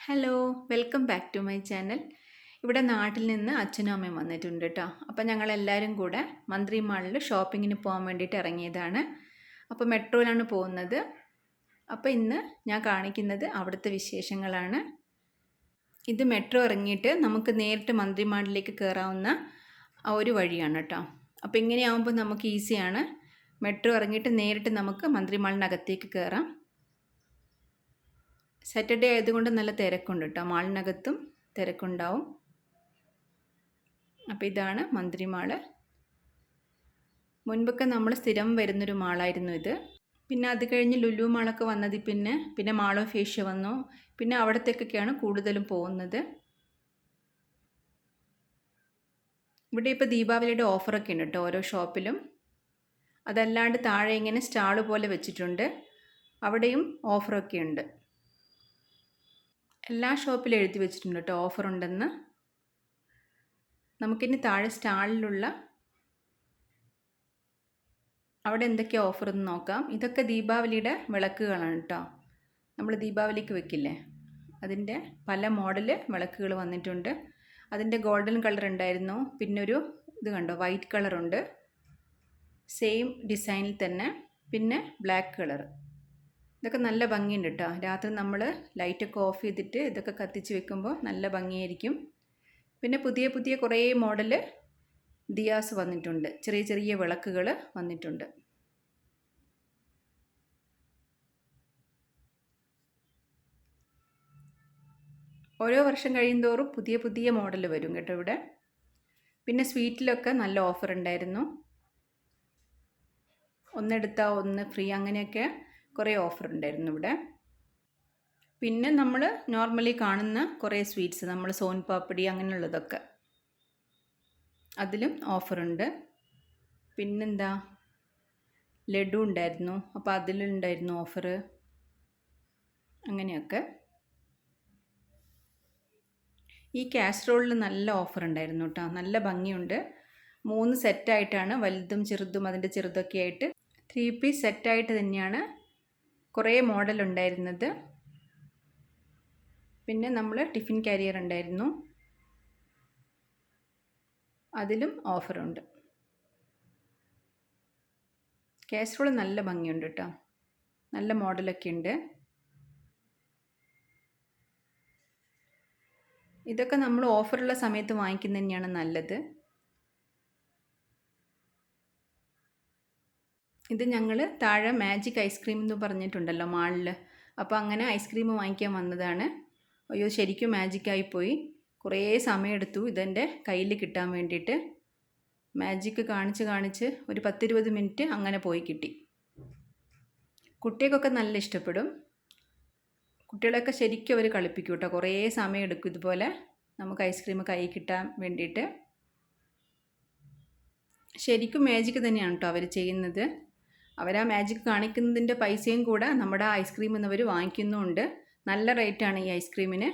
Hello, welcome back to my channel. ഇവിടെ നാട്ടിൽ നിന്ന് അച്ഛനും അമ്മയും വന്നിട്ടുണ്ട് കേട്ടോ. അപ്പം ഞങ്ങളെല്ലാവരും കൂടെ മന്ത്രി മാളിൽ ഷോപ്പിങ്ങിന് പോകാൻ വേണ്ടിയിട്ട് ഇറങ്ങിയതാണ്. അപ്പോൾ മെട്രോയിലാണ് പോകുന്നത്. അപ്പോൾ ഇന്ന് ഞാൻ കാണിക്കുന്നത് അവിടുത്തെ വിശേഷങ്ങളാണ്. ഇത് മെട്രോ ഇറങ്ങിയിട്ട് നമുക്ക് നേരിട്ട് മന്ത്രി മാളിലേക്ക് കയറാവുന്ന ഒരു വഴിയാണ് കേട്ടോ. അപ്പോൾ ഇങ്ങനെയാവുമ്പോൾ നമുക്ക് ഈസിയാണ്. മെട്രോ ഇറങ്ങിയിട്ട് നേരിട്ട് നമുക്ക് മന്ത്രി മാളിനകത്തേക്ക് കയറാം. സാറ്റർഡേ ആയതുകൊണ്ട് നല്ല തിരക്കുണ്ട് കേട്ടോ. മാളിനകത്തും തിരക്കുണ്ടാവും. അപ്പോൾ ഇതാണ് മന്ത്രി മാള്. മുൻപൊക്കെ നമ്മൾ സ്ഥിരം വരുന്നൊരു മാളായിരുന്നു ഇത്. പിന്നെ അത് കഴിഞ്ഞ് ലുലു മാളൊക്കെ വന്നതിൽ പിന്നെ മാൾ ഓഫ് ഏഷ്യ വന്നു. പിന്നെ അവിടത്തേക്കൊക്കെയാണ് കൂടുതലും പോകുന്നത്. ഇവിടെ ഇപ്പോൾ ദീപാവലിയുടെ ഓഫറൊക്കെ ഉണ്ട് കേട്ടോ ഓരോ ഷോപ്പിലും. അതല്ലാണ്ട് താഴെ ഇങ്ങനെ സ്റ്റാൾ പോലെ വെച്ചിട്ടുണ്ട്. അവിടെയും ഓഫറൊക്കെ ഉണ്ട്. എല്ലാ ഷോപ്പിലും എഴുതി വെച്ചിട്ടുണ്ട് കേട്ടോ ഓഫറുണ്ടെന്ന്. നമുക്കിനി താഴെ സ്റ്റാളിലുള്ള അവിടെ എന്തൊക്കെയാണ് ഓഫറെന്ന് നോക്കാം. ഇതൊക്കെ ദീപാവലിയുടെ വിളക്കുകളാണ് കേട്ടോ. നമ്മൾ ദീപാവലിക്ക് വെക്കില്ലേ, അതിൻ്റെ പല മോഡൽ വിളക്കുകൾ വന്നിട്ടുണ്ട്. അതിൻ്റെ ഗോൾഡൻ കളർ ഉണ്ടായിരുന്നു. പിന്നെ ഒരു ഇത് കണ്ടോ, വൈറ്റ് കളറുണ്ട്, സെയിം ഡിസൈനിൽ തന്നെ. പിന്നെ ബ്ലാക്ക് കളർ. ഇതൊക്കെ നല്ല ഭംഗിയുണ്ട് കേട്ടോ. രാത്രി നമ്മൾ ലൈറ്റൊക്കെ ഓഫ് ചെയ്തിട്ട് ഇതൊക്കെ കത്തിച്ച് വെക്കുമ്പോൾ നല്ല ഭംഗിയായിരിക്കും. പിന്നെ പുതിയ പുതിയ കുറേ മോഡൽ ദിയാസ് വന്നിട്ടുണ്ട്. ചെറിയ ചെറിയ വിളക്കുകൾ വന്നിട്ടുണ്ട്. ഓരോ വർഷം കഴിയുന്തോറും പുതിയ പുതിയ മോഡൽ വരും കേട്ടോ ഇവിടെ. പിന്നെ സ്വീറ്റിലൊക്കെ നല്ല ഓഫർ ഉണ്ടായിരുന്നു. ഒന്നെടുത്താൽ ഒന്ന് ഫ്രീ, അങ്ങനെയൊക്കെ കുറേ ഓഫർ ഉണ്ടായിരുന്നു ഇവിടെ. പിന്നെ നമ്മൾ നോർമലി കാണുന്ന കുറേ സ്വീറ്റ്സ്, നമ്മൾ സോൻ പാപ്പടി അങ്ങനെയുള്ളതൊക്കെ അതിലും ഓഫറുണ്ട്. പിന്നെന്താ, ലഡു ഉണ്ടായിരുന്നു, അപ്പോൾ അതിലുണ്ടായിരുന്നു ഓഫർ. അങ്ങനെയൊക്കെ. ഈ കാസറോളിൽ നല്ല ഓഫർ ഉണ്ടായിരുന്നു കേട്ടോ. നല്ല ഭംഗിയുണ്ട്. 3 സെറ്റായിട്ടാണ്, വലുതും ചെറുതും അതിൻ്റെ ചെറുതൊക്കെ ആയിട്ട് 3 പീസ് സെറ്റായിട്ട് തന്നെയാണ് കുറേ മോഡൽ ഉണ്ടായിരുന്നത്. പിന്നെ നമ്മൾ ടിഫിൻ കാരിയർ ഉണ്ടായിരുന്നു, അതിലും ഓഫറുണ്ട്. കാസറോൾ നല്ല ഭംഗിയുണ്ട് കേട്ടോ. നല്ല മോഡലൊക്കെ ഉണ്ട്. ഇതൊക്കെ നമ്മൾ ഓഫറുള്ള സമയത്ത് വാങ്ങിക്കുന്നത് തന്നെയാണ് നല്ലത്. ഇത് ഞങ്ങൾ താഴെ മാജിക് ഐസ്ക്രീം എന്ന് പറഞ്ഞിട്ടുണ്ടല്ലോ മാളിൽ, അപ്പോൾ അങ്ങനെ ഐസ്ക്രീം വാങ്ങിക്കാൻ വന്നതാണ്. അയ്യോ, ശരിക്കും മാജിക്കായിപ്പോയി. കുറേ സമയമെടുത്തു ഇതെൻ്റെ കയ്യിൽ കിട്ടാൻ വേണ്ടിയിട്ട്. മാജിക്ക് കാണിച്ച് ഒരു 10-20 മിനിറ്റ് അങ്ങനെ പോയി കിട്ടി. കുട്ടികൾക്കൊക്കെ നല്ല ഇഷ്ടപ്പെടും. കുട്ടികളൊക്കെ ശരിക്കും അവർ കളിപ്പിക്കും കേട്ടോ. കുറേ സമയം എടുക്കും ഇതുപോലെ നമുക്ക് ഐസ്ക്രീം കയ്യിൽ കിട്ടാൻ വേണ്ടിയിട്ട്. ശരിക്കും മാജിക്ക് തന്നെയാണ് കേട്ടോ അവർ ചെയ്യുന്നത്. അവർ ആ മാജിക് കാണിക്കുന്നതിൻ്റെ പൈസയും കൂടെ നമ്മുടെ ഐസ്ക്രീം എന്നവർ വാങ്ങിക്കുന്നുമുണ്ട്. നല്ല റേറ്റാണ് ഈ ഐസ്ക്രീമിന്.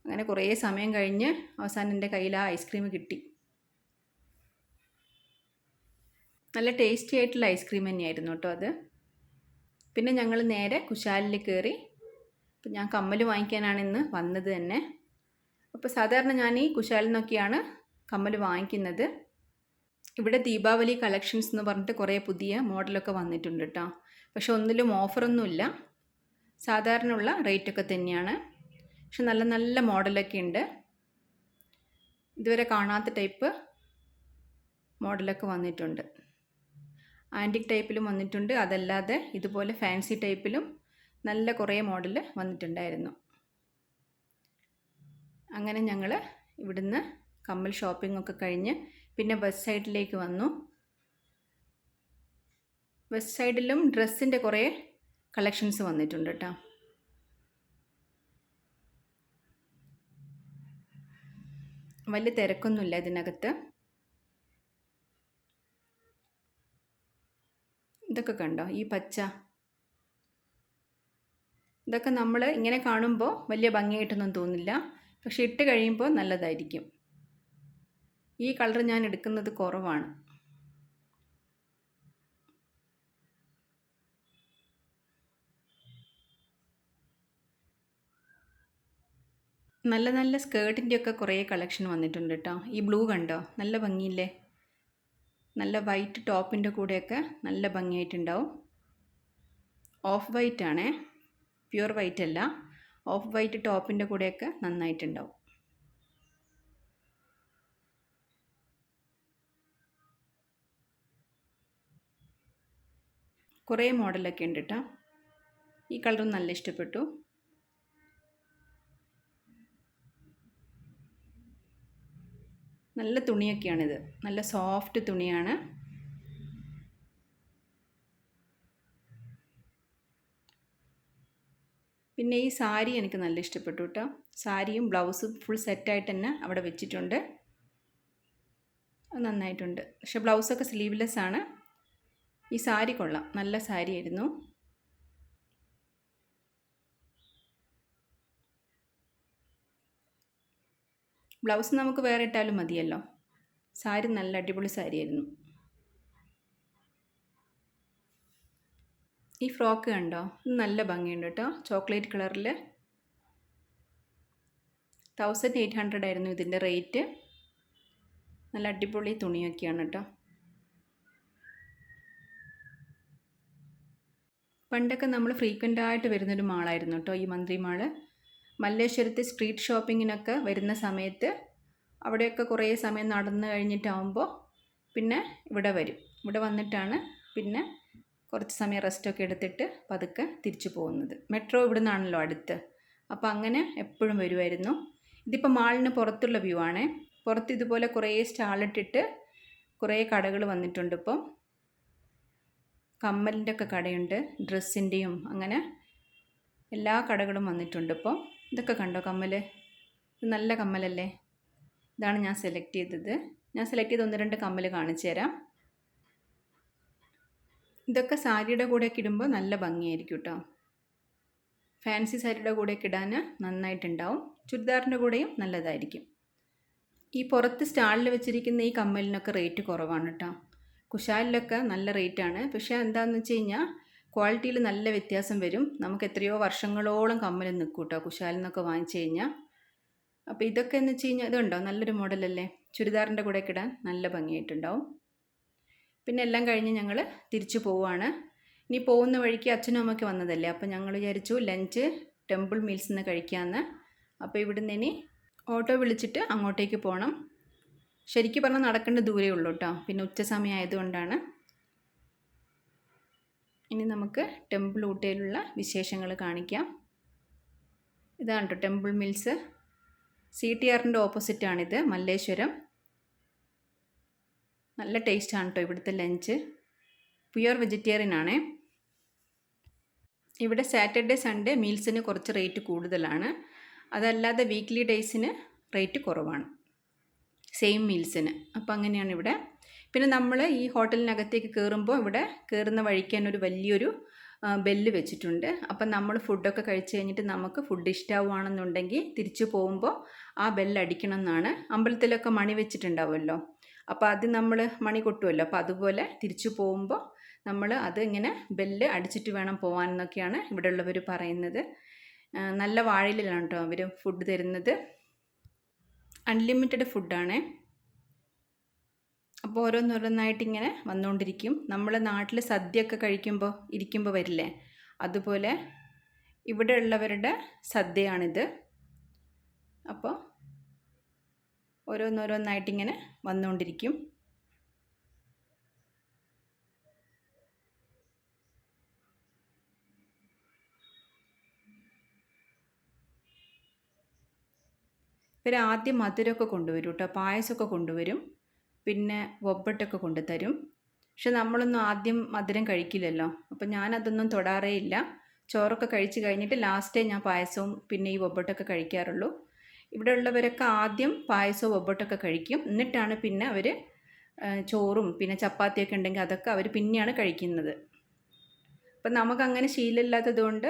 അങ്ങനെ കുറേ സമയം കഴിഞ്ഞ് അവസാനം എൻ്റെ കയ്യിൽ ആ ഐസ്ക്രീം കിട്ടി. നല്ല ടേസ്റ്റി ആയിട്ടുള്ള ഐസ്ക്രീം തന്നെയായിരുന്നു കേട്ടോ അത്. പിന്നെ ഞങ്ങൾ നേരെ കുശാലിൽ കയറി. അപ്പം ഞാൻ കമ്മൽ വാങ്ങിക്കാനാണ് ഇന്ന് വന്നത് തന്നെ. അപ്പോൾ സാധാരണ ഞാൻ ഈ കുശാലിൽ നിന്നൊക്കെയാണ് കമ്മൽ വാങ്ങിക്കുന്നത്. ഇവിടെ ദീപാവലി കളക്ഷൻസ് എന്ന് പറഞ്ഞിട്ട് കുറേ പുതിയ മോഡലൊക്കെ വന്നിട്ടുണ്ട് കേട്ടോ. പക്ഷെ ഒന്നിലും ഓഫറൊന്നുമില്ല, സാധാരണയുള്ള റേറ്റൊക്കെ തന്നെയാണ്. പക്ഷെ നല്ല നല്ല മോഡലൊക്കെ ഉണ്ട്. ഇതുവരെ കാണാത്ത ടൈപ്പ് മോഡലൊക്കെ വന്നിട്ടുണ്ട്. ആൻറ്റിക് ടൈപ്പിലും വന്നിട്ടുണ്ട്, അതല്ലാതെ ഇതുപോലെ ഫാൻസി ടൈപ്പിലും നല്ല കുറേ മോഡൽ വന്നിട്ടുണ്ടായിരുന്നു. അങ്ങനെ ഞങ്ങൾ ഇവിടുന്ന് കമ്മൽ ഷോപ്പിംഗ് ഒക്കെ കഴിഞ്ഞ് പിന്നെ വെസ്റ്റ് സൈഡിലേക്ക് വന്നു. വെസ്റ്റ് സൈഡിലും ഡ്രസ്സിൻ്റെ കുറേ കളക്ഷൻസ് വന്നിട്ടുണ്ട് കേട്ടോ. വലിയ തിരക്കൊന്നുമില്ല ഇതിനകത്ത്. ഇതൊക്കെ കണ്ടോ, ഈ പച്ച, ഇതൊക്കെ നമ്മൾ ഇങ്ങനെ കാണുമ്പോൾ വലിയ ഭംഗിയായിട്ടൊന്നും തോന്നില്ല, പക്ഷെ ഇട്ട് കഴിയുമ്പോൾ നല്ലതായിരിക്കും. ഈ കളർ ഞാൻ എടുക്കുന്നത് കുറവാണ്. നല്ല നല്ല സ്കേർട്ടിൻ്റെയൊക്കെ കുറേ കളക്ഷൻ വന്നിട്ടുണ്ട് കേട്ടോ. ഈ ബ്ലൂ കണ്ടോ, നല്ല ഭംഗിയില്ലേ. നല്ല വൈറ്റ് ടോപ്പിൻ്റെ കൂടെയൊക്കെ നല്ല ഭംഗിയായിട്ടുണ്ടാവും. ഓഫ് വൈറ്റ് ആണേ, പ്യുവർ വൈറ്റ് അല്ല. ഓഫ് വൈറ്റ് ടോപ്പിൻ്റെ കൂടെയൊക്കെ നന്നായിട്ടുണ്ടാവും. കുറേ മോഡലൊക്കെ ഉണ്ട് കേട്ടോ. ഈ കളറും നല്ല ഇഷ്ടപ്പെട്ടു. നല്ല തുണിയൊക്കെയാണിത്, നല്ല സോഫ്റ്റ് തുണിയാണ്. പിന്നെ ഈ സാരി എനിക്ക് നല്ല ഇഷ്ടപ്പെട്ടു കേട്ടോ. സാരിയും ബ്ലൗസും ഫുൾ സെറ്റായിട്ട് തന്നെ അവിടെ വെച്ചിട്ടുണ്ട്. അത് നന്നായിട്ടുണ്ട്. പക്ഷെ ബ്ലൗസൊക്കെ സ്ലീവ്ലെസ് ആണ്. ഈ സാരി കൊള്ളാം, നല്ല സാരി ആയിരുന്നു. ബ്ലൗസ് നമുക്ക് വേറെ ഇട്ടാലും മതിയല്ലോ. സാരി നല്ല അടിപൊളി സാരിയായിരുന്നു. ഈ ഫ്രോക്ക് കണ്ടോ, നല്ല ഭംഗിയുണ്ട് കേട്ടോ. ചോക്ലേറ്റ് കളറിൽ 1800 ആയിരുന്നു ഇതിൻ്റെ റേറ്റ്. നല്ല അടിപൊളി തുണിയൊക്കെയാണ് കേട്ടോ. പണ്ടൊക്കെ നമ്മൾ ഫ്രീക്വൻ്റായിട്ട് വരുന്നൊരു മാളായിരുന്നു കേട്ടോ ഈ മന്ത്രി മാള്. മല്ലേശ്വരത്ത് സ്ട്രീറ്റ് ഷോപ്പിങ്ങിനൊക്കെ വരുന്ന സമയത്ത് അവിടെയൊക്കെ കുറേ സമയം നടന്നു കഴിഞ്ഞിട്ടാവുമ്പോൾ പിന്നെ ഇവിടെ വരും. ഇവിടെ വന്നിട്ടാണ് പിന്നെ കുറച്ച് സമയം റെസ്റ്റൊക്കെ എടുത്തിട്ട് പതുക്കെ തിരിച്ചു പോകുന്നത്. മെട്രോ ഇവിടെ നിന്നാണല്ലോ അടുത്ത്, അപ്പോൾ അങ്ങനെ എപ്പോഴും വരുമായിരുന്നു. ഇതിപ്പോൾ മാളിന് പുറത്തുള്ള വ്യൂ ആണേ. പുറത്ത് ഇതുപോലെ കുറേ സ്റ്റാളിട്ടിട്ട് കുറേ കടകൾ വന്നിട്ടുണ്ട്. ഇപ്പം കമ്മലിൻ്റെ ഒക്കെ കടയുണ്ട്, ഡ്രസ്സിൻ്റെയും, അങ്ങനെ എല്ലാ കടകളും വന്നിട്ടുണ്ട് ഇപ്പം. ഇതൊക്കെ കണ്ടോ കമ്മൽ, ഇത് നല്ല കമ്മലല്ലേ. ഇതാണ് ഞാൻ സെലക്ട് ചെയ്തത്. ഞാൻ സെലക്ട് ചെയ്ത് 1-2 കമ്മൽ കാണിച്ചു തരാം. ഇതൊക്കെ സാരിയുടെ കൂടെയൊക്കെ ഇടുമ്പോൾ നല്ല ഭംഗിയായിരിക്കും കേട്ടോ. ഫാൻസി സാരിയുടെ കൂടെയൊക്കെ ഇടാൻ നന്നായിട്ടുണ്ടാവും. ചുരിദാറിൻ്റെ കൂടെയും നല്ലതായിരിക്കും. ഈ പുറത്ത് സ്റ്റാളിൽ വെച്ചിരിക്കുന്ന ഈ കമ്മലിനൊക്കെ റേറ്റ് കുറവാണ് കേട്ടോ. കുശാലിലൊക്കെ നല്ല റേറ്റാണ്. പക്ഷേ എന്താണെന്ന് വെച്ച് കഴിഞ്ഞാൽ ക്വാളിറ്റിയിൽ നല്ല വ്യത്യാസം വരും. നമുക്ക് എത്രയോ വർഷങ്ങളോളം കമ്മൽ നിൽക്കും കേട്ടോ കുശാലിൽ നിന്നൊക്കെ വാങ്ങിച്ചു കഴിഞ്ഞാൽ. അപ്പോൾ ഇതൊക്കെ എന്ന് വെച്ച് കഴിഞ്ഞാൽ ഇതുണ്ടോ, നല്ലൊരു മോഡലല്ലേ. ചുരിദാറിൻ്റെ കൂടെയൊക്കെ ഇടാൻ നല്ല ഭംഗിയായിട്ടുണ്ടാവും. പിന്നെ എല്ലാം കഴിഞ്ഞ് ഞങ്ങൾ തിരിച്ചു പോവുകയാണ്. ഇനി പോകുന്ന വഴിക്ക് അച്ഛനും അമ്മയ്ക്ക് വന്നതല്ലേ, അപ്പോൾ ഞങ്ങൾ വിചാരിച്ചു ലഞ്ച് ടെമ്പിൾ മീൽസിൽ നിന്ന് കഴിക്കാമെന്ന്. അപ്പോൾ ഇവിടുന്ന് ഇനി ഓട്ടോ വിളിച്ചിട്ട് അങ്ങോട്ടേക്ക് പോകണം. ശരിക്കും പറഞ്ഞാൽ നടക്കേണ്ട ദൂരേ ഉള്ളൂ കേട്ടോ. പിന്നെ ഉച്ച സമയം ആയതുകൊണ്ടാണ്. ഇനി നമുക്ക് ടെമ്പിൾ ഊട്ടിയിലുള്ള വിശേഷങ്ങൾ കാണിക്കാം. ഇതാണ് കേട്ടോ ടെമ്പിൾ മിൽസ്. CTRൻ്റെ ഓപ്പോസിറ്റാണിത്, മല്ലേശ്വരം. നല്ല ടേസ്റ്റാണ് കേട്ടോ ഇവിടുത്തെ ലഞ്ച്. പ്യുവർ വെജിറ്റേറിയൻ ആണേ. ഇവിടെ സാറ്റർഡേ സൺഡേ മീൽസിന് കുറച്ച് റേറ്റ് കൂടുതലാണ്. അതല്ലാതെ വീക്ക്ലി ഡേയ്സിന് റേറ്റ് കുറവാണ് സെയിം മീൽസിന്. അപ്പോൾ അങ്ങനെയാണ് ഇവിടെ. പിന്നെ നമ്മൾ ഈ ഹോട്ടലിനകത്തേക്ക് കയറുമ്പോൾ ഇവിടെ കയറുന്ന വഴിക്കാൻ ഒരു വലിയൊരു ബെല്ല് വെച്ചിട്ടുണ്ട്. അപ്പം നമ്മൾ ഫുഡൊക്കെ കഴിച്ച് കഴിഞ്ഞിട്ട് നമുക്ക് ഫുഡ് ഇഷ്ടമാവുകയാണെന്നുണ്ടെങ്കിൽ തിരിച്ചു പോകുമ്പോൾ ആ ബെല്ലടിക്കണം എന്നാണ്. അമ്പലത്തിലൊക്കെ മണി വെച്ചിട്ടുണ്ടാവുമല്ലോ, അപ്പോൾ അത് നമ്മൾ മണി കൊട്ടുമല്ലോ. അപ്പോൾ അതുപോലെ തിരിച്ചു പോകുമ്പോൾ നമ്മൾ അത് ഇങ്ങനെ ബെല്ല് അടിച്ചിട്ട് വേണം പോകാനെന്നൊക്കെയാണ് ഇവിടെ ഉള്ളവർ പറയുന്നത്. നല്ല വാഴയിലാണ് കേട്ടോ അവർ ഫുഡ് തരുന്നത്. അൺലിമിറ്റഡ് ഫുഡാണേ. അപ്പോൾ ഓരോന്നോരോന്നായിട്ട് ഇങ്ങനെ വന്നുകൊണ്ടിരിക്കും. നമ്മളെ നാട്ടിൽ സദ്യയൊക്കെ കഴിക്കുമ്പോൾ ഇരിക്കുമ്പോൾ വരില്ലേ, അതുപോലെ ഇവിടെ ഉള്ളവരുടെ സദ്യയാണിത്. അപ്പോൾ ഓരോന്നോരോന്നായിട്ടിങ്ങനെ വന്നുകൊണ്ടിരിക്കും. ഇവർ ആദ്യം മധുരമൊക്കെ കൊണ്ടുവരും കേട്ടോ, പായസമൊക്കെ കൊണ്ടുവരും, പിന്നെ ഒബ്ബട്ടൊക്കെ കൊണ്ടുതരും. പക്ഷെ നമ്മളൊന്നും ആദ്യം മധുരം കഴിക്കില്ലല്ലോ, അപ്പോൾ ഞാനതൊന്നും തൊടാറേ ഇല്ല. ചോറൊക്കെ കഴിച്ച് കഴിഞ്ഞിട്ട് ലാസ്റ്റേ ഞാൻ പായസവും പിന്നെ ഈ ഒബ്ബട്ടൊക്കെ കഴിക്കാറുള്ളൂ. ഇവിടെ ഉള്ളവരൊക്കെ ആദ്യം പായസവും ഒബ്ബട്ടൊക്കെ കഴിക്കും, എന്നിട്ടാണ് പിന്നെ അവർ ചോറും പിന്നെ ചപ്പാത്തിയൊക്കെ ഉണ്ടെങ്കിൽ അതൊക്കെ അവർ പിന്നെയാണ് കഴിക്കുന്നത്. അപ്പം നമുക്കങ്ങനെ ശീലമില്ലാത്തത് കൊണ്ട്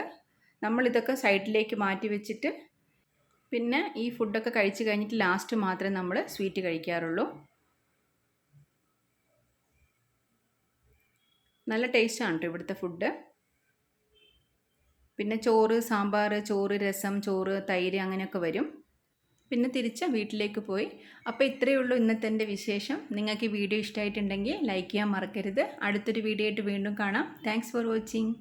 നമ്മളിതൊക്കെ സൈഡിലേക്ക് മാറ്റി വെച്ചിട്ട് പിന്നെ ഈ ഫുഡൊക്കെ കഴിച്ച് കഴിഞ്ഞിട്ട് ലാസ്റ്റ് മാത്രമേ നമ്മൾ സ്വീറ്റ് കഴിക്കാറുള്ളൂ. നല്ല ടേസ്റ്റാണ് കേട്ടോ ഇവിടുത്തെ ഫുഡ്. പിന്നെ ചോറ്, സാമ്പാർ, ചോറ്, രസം, ചോറ്, തൈര് അങ്ങനെയൊക്കെ വരും. പിന്നെ തിരിച്ച് വീട്ടിലേക്ക് പോയി. അപ്പോൾ ഇത്രയേ ഉള്ളൂ ഇന്നത്തെ എൻ്റെ വിശേഷം. നിങ്ങൾക്ക് ഈ വീഡിയോ ഇഷ്ടമായിട്ടുണ്ടെങ്കിൽ ലൈക്ക് ചെയ്യാൻ മറക്കരുത്. അടുത്തൊരു വീഡിയോ ആയിട്ട് വീണ്ടും കാണാം. Thanks for watching.